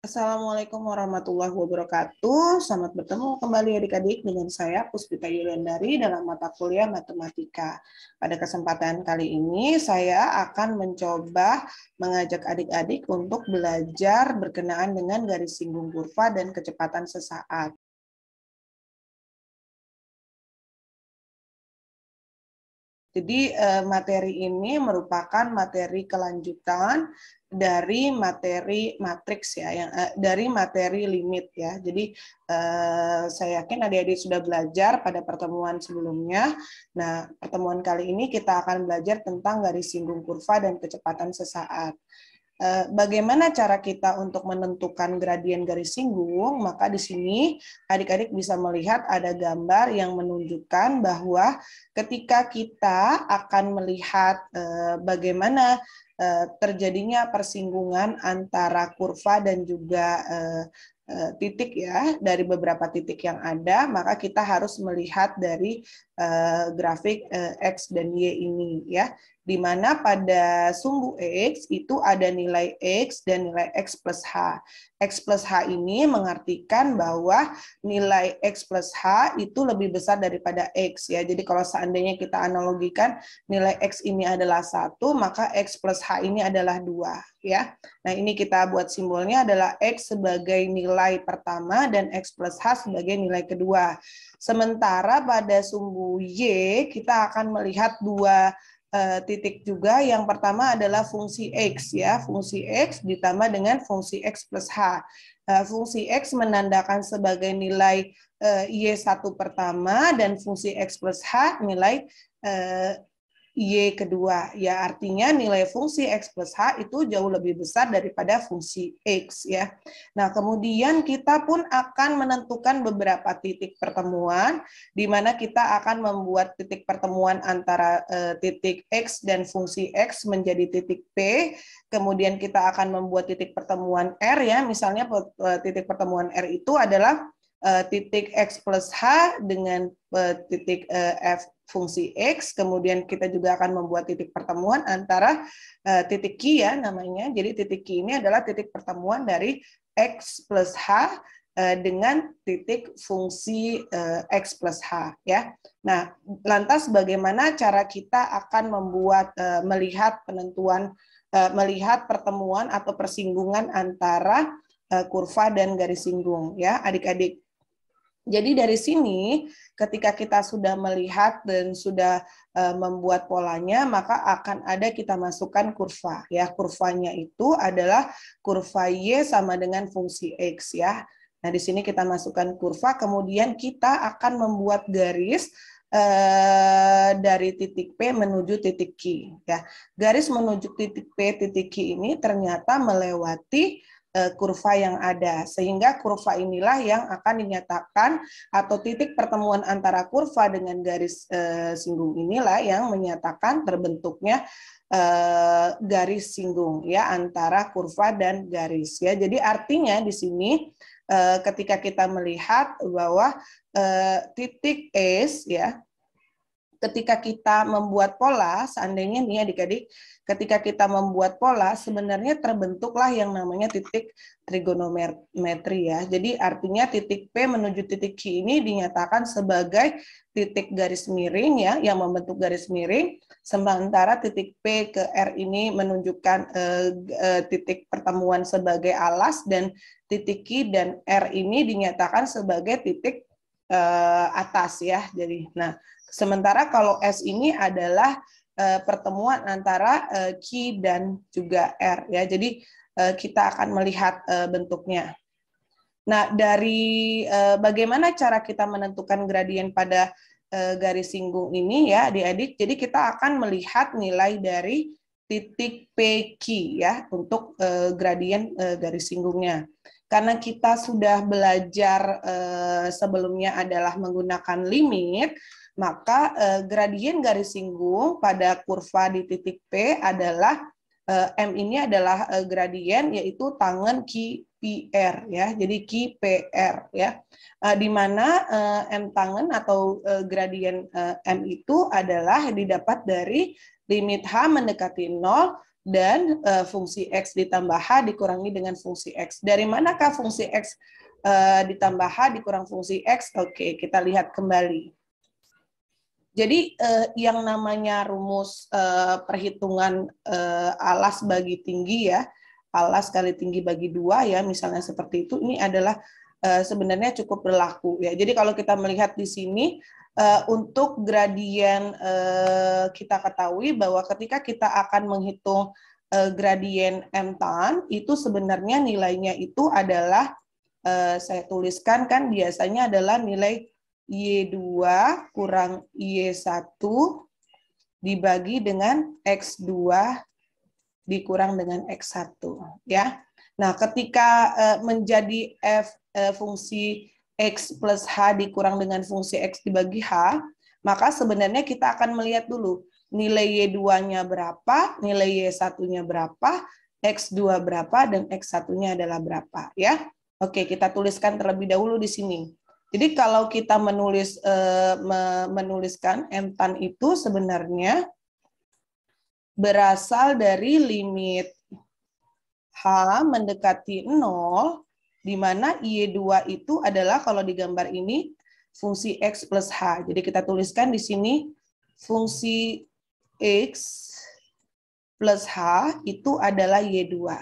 Assalamualaikum warahmatullahi wabarakatuh. Selamat bertemu kembali adik-adik dengan saya Puspita Yuliandari dalam mata kuliah matematika. Pada kesempatan kali ini saya akan mencoba mengajak adik-adik untuk belajar berkenaan dengan garis singgung kurva dan kecepatan sesaat. Jadi materi ini merupakan materi kelanjutan dari materi matriks ya, dari materi limit ya. Jadi saya yakin adik-adik sudah belajar pada pertemuan sebelumnya. Nah, pertemuan kali ini kita akan belajar tentang garis singgung kurva dan kecepatan sesaat. Bagaimana cara kita untuk menentukan gradien garis singgung? Maka di sini adik-adik bisa melihat ada gambar yang menunjukkan bahwa ketika kita akan melihat bagaimana terjadinya persinggungan antara kurva dan juga titik ya, dari beberapa titik yang ada, maka kita harus melihat dari grafik X dan Y ini ya, di mana pada sumbu X itu ada nilai X dan nilai X plus H. X plus H ini mengartikan bahwa nilai X plus H itu lebih besar daripada X ya. Jadi kalau seandainya kita analogikan nilai X ini adalah 1, maka X plus H ini adalah 2 ya. Nah, ini kita buat simbolnya adalah X sebagai nilai pertama dan X plus H sebagai nilai kedua. Sementara pada sumbu Y kita akan melihat dua titik juga. Yang pertama adalah fungsi X ya, fungsi X ditambah dengan fungsi X plus H. Fungsi X menandakan sebagai nilai Y1 pertama dan fungsi X plus H nilai Y kedua. Ya, artinya nilai fungsi X plus H itu jauh lebih besar daripada fungsi X ya. Nah, kemudian kita pun akan menentukan beberapa titik pertemuan di mana kita akan membuat titik pertemuan antara titik X dan fungsi X menjadi titik P. Kemudian kita akan membuat titik pertemuan R ya. Misalnya titik pertemuan R itu adalah titik X plus H dengan titik F fungsi X, kemudian kita juga akan membuat titik pertemuan antara titik Q ya namanya. Jadi titik Q ini adalah titik pertemuan dari X plus H dengan titik fungsi X plus H ya. Nah, lantas bagaimana cara kita akan membuat melihat penentuan melihat pertemuan atau persinggungan antara kurva dan garis singgung ya, adik-adik. Jadi dari sini ketika kita sudah melihat dan sudah membuat polanya, maka akan ada kita masukkan kurva ya. Kurvanya itu adalah kurva Y sama dengan fungsi X ya. Nah, di sini kita masukkan kurva, kemudian kita akan membuat garis dari titik P menuju titik Q ya. Garis menuju titik P titik Q ini ternyata melewati kurva yang ada, sehingga kurva inilah yang akan dinyatakan atau titik pertemuan antara kurva dengan garis singgung inilah yang menyatakan terbentuknya garis singgung ya antara kurva dan garis ya. Jadi artinya di sini ketika kita melihat bahwa titik S ya, ketika kita membuat pola, seandainya nih adik-adik, ketika kita membuat pola, sebenarnya terbentuklah yang namanya titik trigonometri ya. Jadi artinya titik P menuju titik Q ini dinyatakan sebagai titik garis miring ya, yang membentuk garis miring, sementara titik P ke R ini menunjukkan titik pertemuan sebagai alas, dan titik Q dan R ini dinyatakan sebagai titik atas ya. Jadi, nah, sementara kalau S ini adalah pertemuan antara Q dan juga R ya. Jadi kita akan melihat bentuknya. Nah, dari bagaimana cara kita menentukan gradien pada garis singgung ini ya, adik-adik. Jadi kita akan melihat nilai dari titik PQ ya untuk gradien garis singgungnya. Karena kita sudah belajar sebelumnya adalah menggunakan limit, maka gradien garis singgung pada kurva di titik P adalah M ini adalah gradien, yaitu tangen QPR ya. Jadi QPR ya. Di mana M tangen atau gradien M itu adalah didapat dari limit H mendekati 0 dan fungsi X ditambah H dikurangi dengan fungsi X. Dari manakah fungsi X ditambah H dikurang fungsi X? Oke, kita lihat kembali. Jadi yang namanya rumus perhitungan alas bagi tinggi ya, alas kali tinggi bagi 2 ya, misalnya seperti itu, ini adalah sebenarnya cukup berlaku ya. Jadi kalau kita melihat di sini untuk gradien kita ketahui bahwa ketika kita akan menghitung gradien M tan itu sebenarnya nilainya itu adalah saya tuliskan kan biasanya adalah nilai Y2 kurang Y1 dibagi dengan X2 dikurang dengan X1 ya. Nah, ketika menjadi fungsi X plus H dikurang dengan fungsi X dibagi H, maka sebenarnya kita akan melihat dulu nilai Y2-nya berapa, nilai Y1-nya berapa, X2 berapa, dan X1-nya adalah berapa ya. Oke, kita tuliskan terlebih dahulu di sini. Jadi kalau kita menuliskan M tan itu sebenarnya berasal dari limit H mendekati 0, di mana Y2 itu adalah kalau di gambar ini fungsi X plus H. Jadi kita tuliskan di sini fungsi X plus H itu adalah Y2.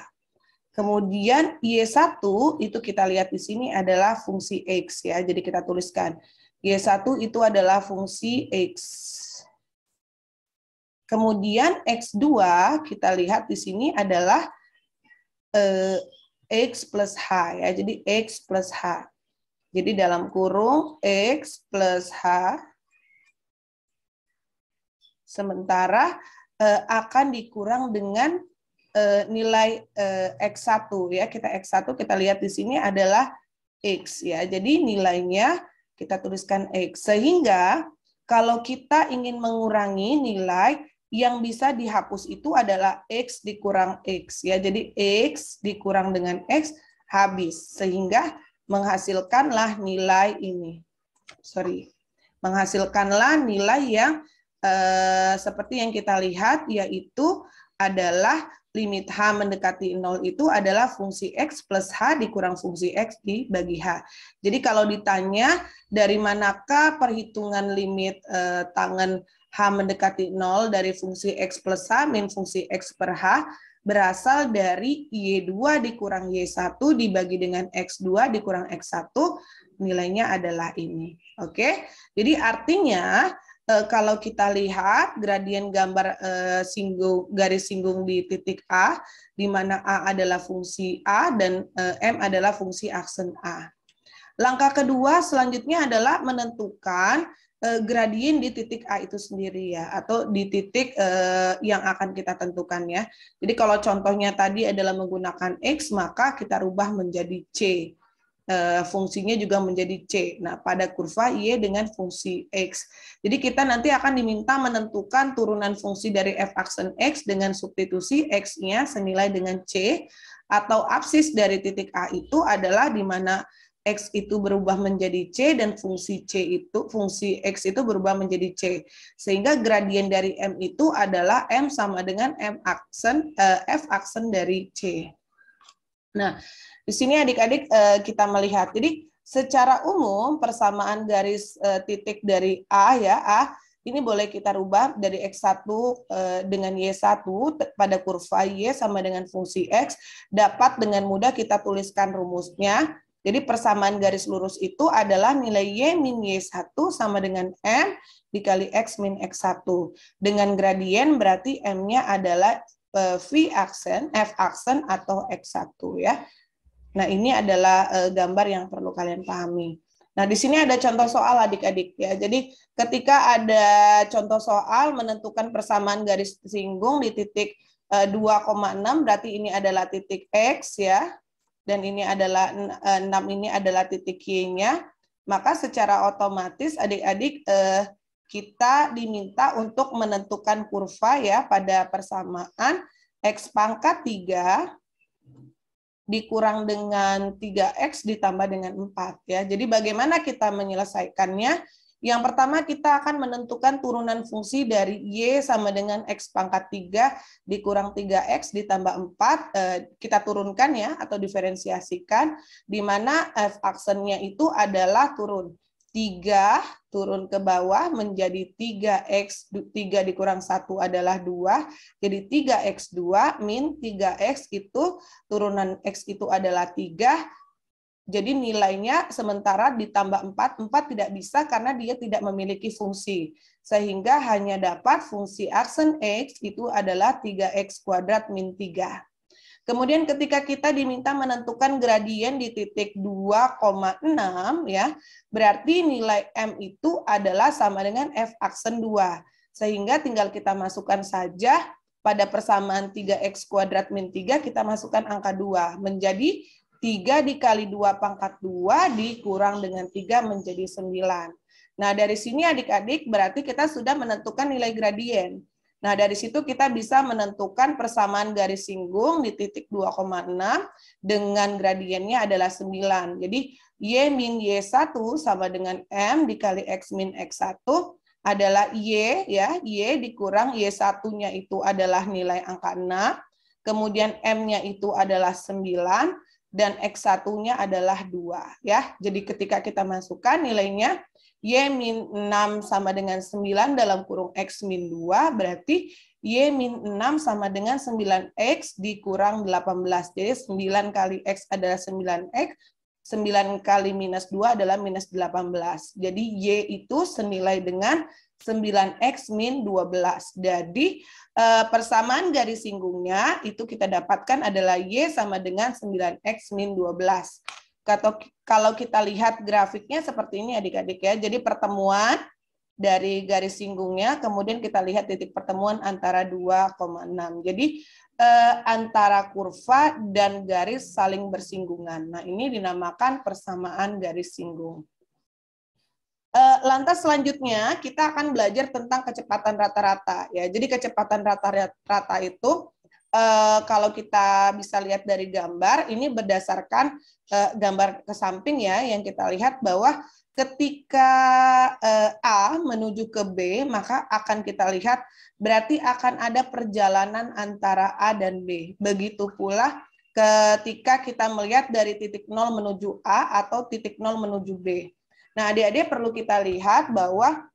Kemudian Y1 itu kita lihat di sini adalah fungsi X ya. Jadi kita tuliskan Y1 itu adalah fungsi X. Kemudian X2 kita lihat di sini adalah X plus H ya. Jadi X plus H. Jadi dalam kurung X plus H sementara akan dikurang dengan nilai X1 ya. Kita X1 kita lihat di sini adalah X ya. Jadi nilainya kita tuliskan X. Sehingga kalau kita ingin mengurangi nilai yang bisa dihapus itu adalah X dikurang X ya. Jadi X dikurang dengan X habis. Sehingga menghasilkanlah nilai ini. Menghasilkanlah nilai yang seperti yang kita lihat yaitu adalah limit H mendekati 0 itu adalah fungsi X plus H dikurang fungsi X dibagi H. Jadi kalau ditanya dari manakah perhitungan limit tangen H mendekati 0 dari fungsi X plus H min fungsi X per H, berasal dari Y2 dikurang Y1 dibagi dengan X2 dikurang X1, nilainya adalah ini. Oke, jadi artinya kalau kita lihat gradien gambar garis singgung di titik A, di mana A adalah fungsi A dan M adalah fungsi aksen A. Langkah kedua selanjutnya adalah menentukan gradien di titik A itu sendiri ya, atau di titik yang akan kita tentukan ya. Jadi kalau contohnya tadi adalah menggunakan X, maka kita rubah menjadi C. Fungsinya juga menjadi C. Nah, pada kurva Y dengan fungsi X. Jadi kita nanti akan diminta menentukan turunan fungsi dari f aksen X dengan substitusi X-nya senilai dengan C, atau absis dari titik A itu adalah di mana X itu berubah menjadi C dan fungsi X itu berubah menjadi C. Sehingga gradien dari M itu adalah M sama dengan F aksen dari C. Nah, di sini adik-adik kita melihat. Jadi secara umum persamaan garis titik dari A ya, A ini boleh kita rubah dari X1 dengan Y1 pada kurva Y sama dengan fungsi X, dapat dengan mudah kita tuliskan rumusnya. Jadi persamaan garis lurus itu adalah nilai Y min Y1 sama dengan M dikali X min X1. Dengan gradien berarti M-nya adalah F aksen atau X1 ya. Nah, ini adalah gambar yang perlu kalian pahami. Nah, di sini ada contoh soal adik-adik ya. Jadi, ketika ada contoh soal menentukan persamaan garis singgung di titik 2,6 berarti ini adalah titik X ya. Dan ini adalah 6 ini adalah titik Y-nya. Maka secara otomatis adik-adik kita diminta untuk menentukan kurva ya pada persamaan X pangkat 3 dikurang dengan 3X ditambah dengan 4 ya. Jadi bagaimana kita menyelesaikannya? Yang pertama kita akan menentukan turunan fungsi dari Y sama dengan X pangkat 3 dikurang 3X ditambah 4. Kita turunkan ya, atau diferensiasikan, di mana F aksennya itu adalah turun. 3 turun ke bawah menjadi 3X, 3 dikurang 1 adalah 2, jadi 3X2 min 3X itu, turunan X itu adalah 3, jadi nilainya sementara ditambah 4 tidak bisa karena dia tidak memiliki fungsi. Sehingga hanya dapat fungsi aksen X itu adalah 3X kuadrat min 3. Kemudian ketika kita diminta menentukan gradien di titik 2,6 ya, berarti nilai M itu adalah sama dengan F aksen 2. Sehingga tinggal kita masukkan saja pada persamaan 3X kuadrat min 3, kita masukkan angka 2 menjadi 3 dikali 2 pangkat 2 dikurang dengan 3 menjadi 9. Nah, dari sini adik-adik berarti kita sudah menentukan nilai gradien. Nah, dari situ kita bisa menentukan persamaan garis singgung di titik 2,6 dengan gradiennya adalah 9. Jadi, Y min Y1 sama dengan M dikali X min X1 adalah Y, ya, Y dikurang Y1-nya itu adalah nilai angka 6, kemudian M-nya itu adalah 9, dan X1-nya adalah 2. Ya. Jadi ketika kita masukkan nilainya, Y min 6 sama dengan 9 dalam kurung X min 2, berarti Y min 6 sama dengan 9X dikurang 18. Jadi 9 kali X adalah 9X, 9 kali minus 2 adalah minus 18. Jadi Y itu senilai dengan 9X min 12. Jadi persamaan garis singgungnya itu kita dapatkan adalah Y sama dengan 9X min 12. Kalau kita lihat grafiknya seperti ini adik-adik ya. Jadi pertemuan dari garis singgungnya, kemudian kita lihat titik pertemuan antara 2,6. Jadi antara kurva dan garis saling bersinggungan. Nah, ini dinamakan persamaan garis singgung. Lantas selanjutnya kita akan belajar tentang kecepatan rata-rata ya. Jadi kecepatan rata-rata itu kalau kita bisa lihat dari gambar ini berdasarkan gambar ke samping ya, yang kita lihat bahwa ketika A menuju ke B maka akan kita lihat berarti akan ada perjalanan antara A dan B. Begitu pula ketika kita melihat dari titik 0 menuju A atau titik 0 menuju B. Nah, adik-adik perlu kita lihat bahwa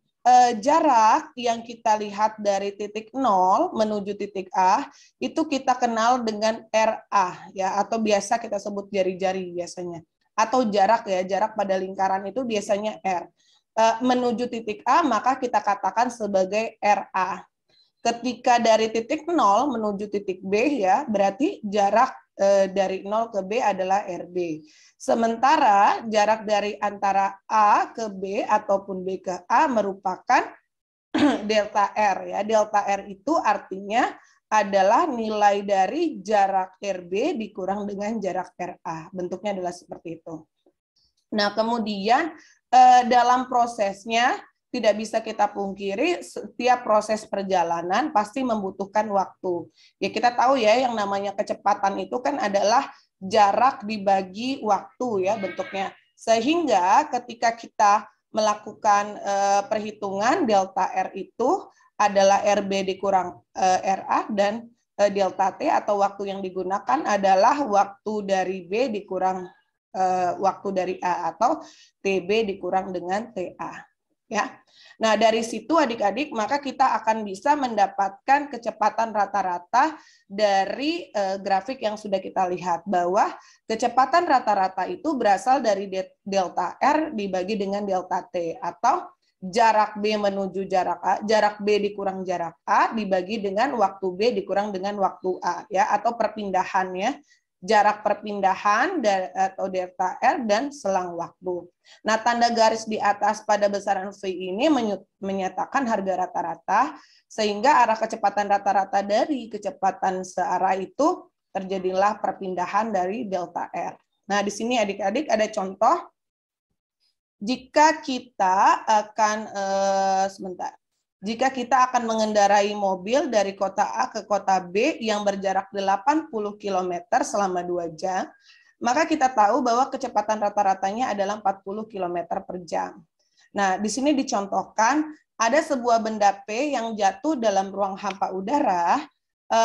jarak yang kita lihat dari titik 0 menuju titik A itu kita kenal dengan RA ya, atau biasa kita sebut jari-jari biasanya. Atau jarak ya, jarak pada lingkaran itu biasanya R. Menuju titik A maka kita katakan sebagai RA. Ketika dari titik 0 menuju titik B ya, berarti jarak dari 0 ke B adalah RB. Sementara jarak dari antara A ke B ataupun B ke A merupakan delta R ya. Delta R itu artinya adalah nilai dari jarak RB dikurang dengan jarak RA. Bentuknya adalah seperti itu. Nah, kemudian dalam prosesnya tidak bisa kita pungkiri setiap proses perjalanan pasti membutuhkan waktu. Ya kita tahu ya yang namanya kecepatan itu kan adalah jarak dibagi waktu ya bentuknya. Sehingga ketika kita melakukan perhitungan delta R itu adalah RB dikurang RA dan delta T atau waktu yang digunakan adalah waktu dari B dikurang waktu dari A atau TB dikurang dengan TA. Ya. Nah, dari situ adik-adik maka kita akan bisa mendapatkan kecepatan rata-rata dari grafik yang sudah kita lihat bahwa kecepatan rata-rata itu berasal dari delta R dibagi dengan delta T atau jarak B menuju jarak A, jarak B dikurang jarak A dibagi dengan waktu B dikurang dengan waktu A ya, atau perpindahannya, jarak perpindahan atau delta R dan selang waktu. Nah, tanda garis di atas pada besaran V ini menyatakan harga rata-rata, sehingga arah kecepatan rata-rata dari kecepatan searah itu terjadilah perpindahan dari delta R. Nah, di sini adik-adik ada contoh. Jika kita akan, jika kita akan mengendarai mobil dari kota A ke kota B yang berjarak 80 km selama 2 jam, maka kita tahu bahwa kecepatan rata-ratanya adalah 40 km per jam. Nah, di sini dicontohkan ada sebuah benda P yang jatuh dalam ruang hampa udara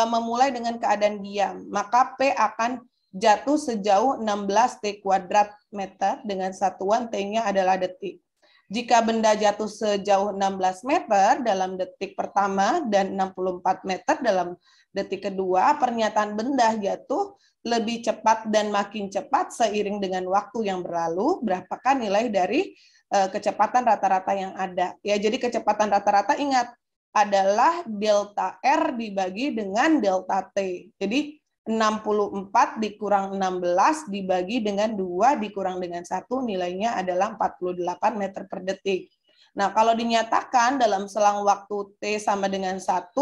memulai dengan keadaan diam, maka P akan jatuh sejauh 16 T kuadrat meter dengan satuan T-nya adalah detik. Jika benda jatuh sejauh 16 meter dalam detik pertama dan 64 meter dalam detik kedua, pernyataan benda jatuh lebih cepat dan makin cepat seiring dengan waktu yang berlalu. Berapakah nilai dari kecepatan rata-rata yang ada? Ya, jadi kecepatan rata-rata ingat adalah delta R dibagi dengan delta T. Jadi 64 dikurang 16 dibagi dengan 2 dikurang dengan 1 nilainya adalah 48 meter per detik. Nah, kalau dinyatakan dalam selang waktu T sama dengan 1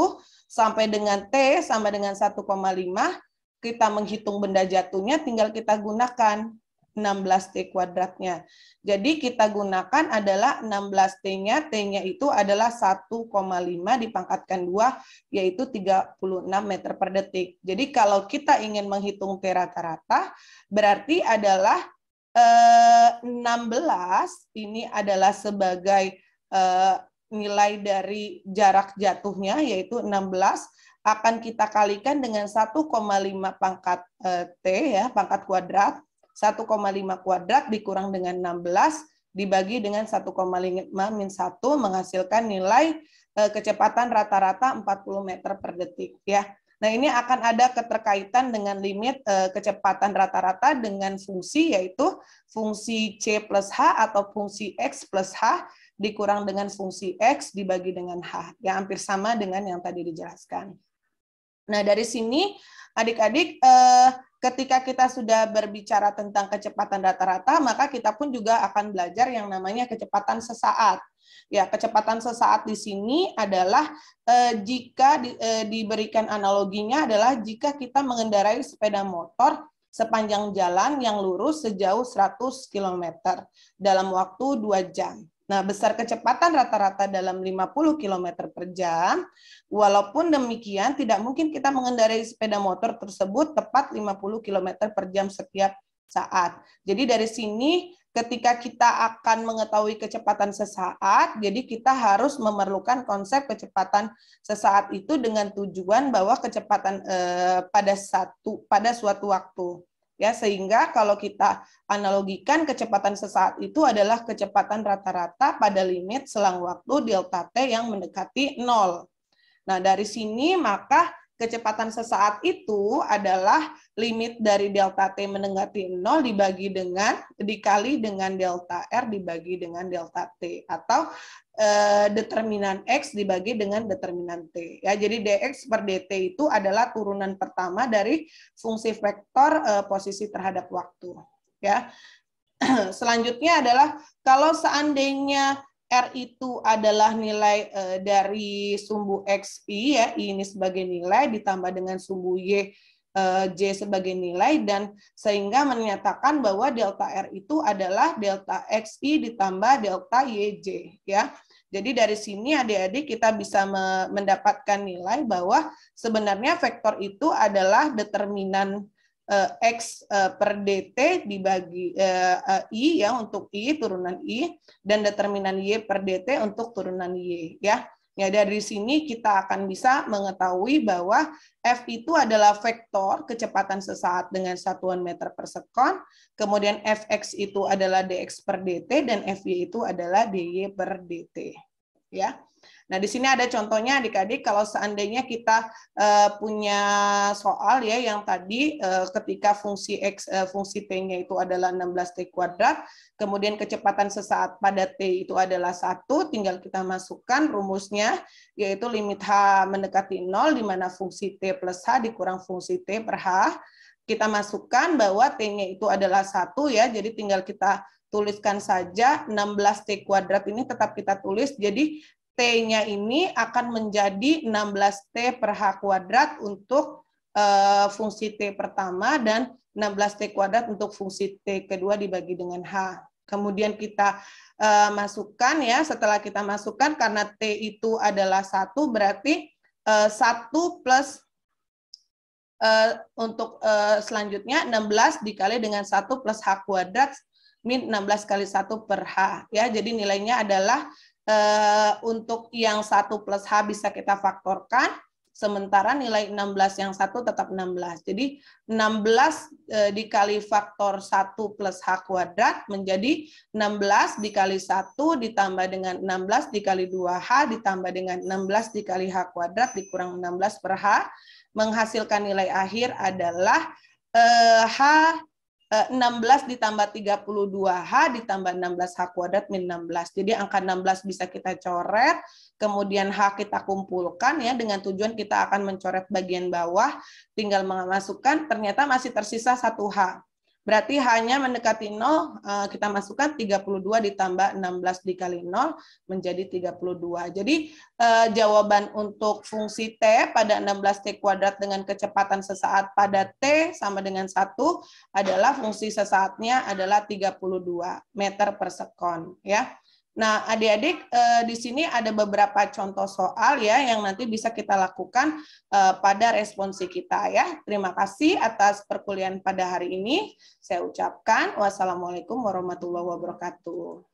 sampai dengan T sama dengan 1,5, kita menghitung benda jatuhnya tinggal kita gunakan 16T kuadratnya. Jadi kita gunakan adalah 16T-nya, T-nya itu adalah 1,5 dipangkatkan 2, yaitu 36 meter per detik. Jadi kalau kita ingin menghitung T rata-rata, berarti adalah 16, ini adalah sebagai nilai dari jarak jatuhnya, yaitu 16, akan kita kalikan dengan 1,5 pangkat T, ya, pangkat kuadrat, 1,5 kuadrat dikurang dengan 16 dibagi dengan 1,5 min 1 menghasilkan nilai kecepatan rata-rata 40 meter per detik, ya. Nah, ini akan ada keterkaitan dengan limit kecepatan rata-rata dengan fungsi, yaitu fungsi C plus H atau fungsi X plus H dikurang dengan fungsi X dibagi dengan H, yang hampir sama dengan yang tadi dijelaskan. Nah, dari sini adik-adik ketika kita sudah berbicara tentang kecepatan rata-rata, maka kita pun juga akan belajar yang namanya kecepatan sesaat. Ya, kecepatan sesaat di sini adalah jika diberikan analoginya adalah jika kita mengendarai sepeda motor sepanjang jalan yang lurus sejauh 100 km dalam waktu 2 jam. Nah, besar kecepatan rata-rata dalam 50 km per jam, walaupun demikian tidak mungkin kita mengendarai sepeda motor tersebut tepat 50 km per jam setiap saat. Jadi dari sini ketika kita akan mengetahui kecepatan sesaat, jadi kita harus memerlukan konsep kecepatan sesaat itu dengan tujuan bahwa kecepatan pada suatu waktu. Ya, sehingga kalau kita analogikan kecepatan sesaat itu adalah kecepatan rata-rata pada limit selang waktu delta T yang mendekati 0. Nah, dari sini maka kecepatan sesaat itu adalah limit dari delta T mendekati 0 dikali dengan delta R dibagi dengan delta T, atau determinan X dibagi dengan determinan T. Ya, jadi dx per dt itu adalah turunan pertama dari fungsi vektor posisi terhadap waktu. Ya. Selanjutnya adalah kalau seandainya R itu adalah nilai dari sumbu XI, ya, I ini sebagai nilai ditambah dengan sumbu Y J sebagai nilai, dan sehingga menyatakan bahwa delta R itu adalah delta XI ditambah delta YJ, ya. Jadi dari sini adik-adik kita bisa mendapatkan nilai bahwa sebenarnya vektor itu adalah determinan X per dt dibagi I, ya, untuk I turunan I, dan determinan Y per dt untuk turunan Y, ya. Ya, dari sini kita akan bisa mengetahui bahwa F itu adalah vektor kecepatan sesaat dengan satuan meter per sekon, kemudian Fx itu adalah dx per dt, dan Fy itu adalah dy per dt. Ya. Nah, di sini ada contohnya adik-adik kalau seandainya kita punya soal, ya, yang tadi ketika fungsi X, fungsi T-nya itu adalah 16T kuadrat, kemudian kecepatan sesaat pada T itu adalah 1, tinggal kita masukkan rumusnya, yaitu limit H mendekati 0, di mana fungsi T plus H dikurang fungsi T per H. Kita masukkan bahwa T-nya itu adalah 1, ya, jadi tinggal kita tuliskan saja 16T kuadrat ini tetap kita tulis, jadi T-nya ini akan menjadi 16T per H kuadrat untuk fungsi T pertama dan 16T kuadrat untuk fungsi T kedua dibagi dengan H. Kemudian kita masukkan, ya, setelah kita masukkan karena T itu adalah 1 berarti 1 plus untuk selanjutnya 16 dikali dengan 1 plus H kuadrat min 16 kali 1 per H. Ya, jadi nilainya adalah untuk yang 1 plus H bisa kita faktorkan, sementara nilai 16 yang 1 tetap 16. Jadi 16 dikali faktor 1 plus H kuadrat menjadi 16 dikali 1 ditambah dengan 16 dikali 2H ditambah dengan 16 dikali H kuadrat dikurang 16 per H, menghasilkan nilai akhir adalah H 16 ditambah 32H ditambah 16H kuadrat min 16. Jadi angka 16 bisa kita coret, kemudian H kita kumpulkan ya, dengan tujuan kita akan mencoret bagian bawah, tinggal memasukkan, ternyata masih tersisa 1H. Berarti hanya mendekati 0, kita masukkan 32 ditambah 16 dikali 0 menjadi 32. Jadi jawaban untuk fungsi T pada 16T kuadrat dengan kecepatan sesaat pada T sama dengan 1 adalah fungsi sesaatnya adalah 32 meter per sekon. Ya. Nah, adik-adik di sini ada beberapa contoh soal ya yang nanti bisa kita lakukan pada responsi kita ya. Terima kasih atas perkuliahan pada hari ini. Saya ucapkan wassalamualaikum warahmatullahi wabarakatuh.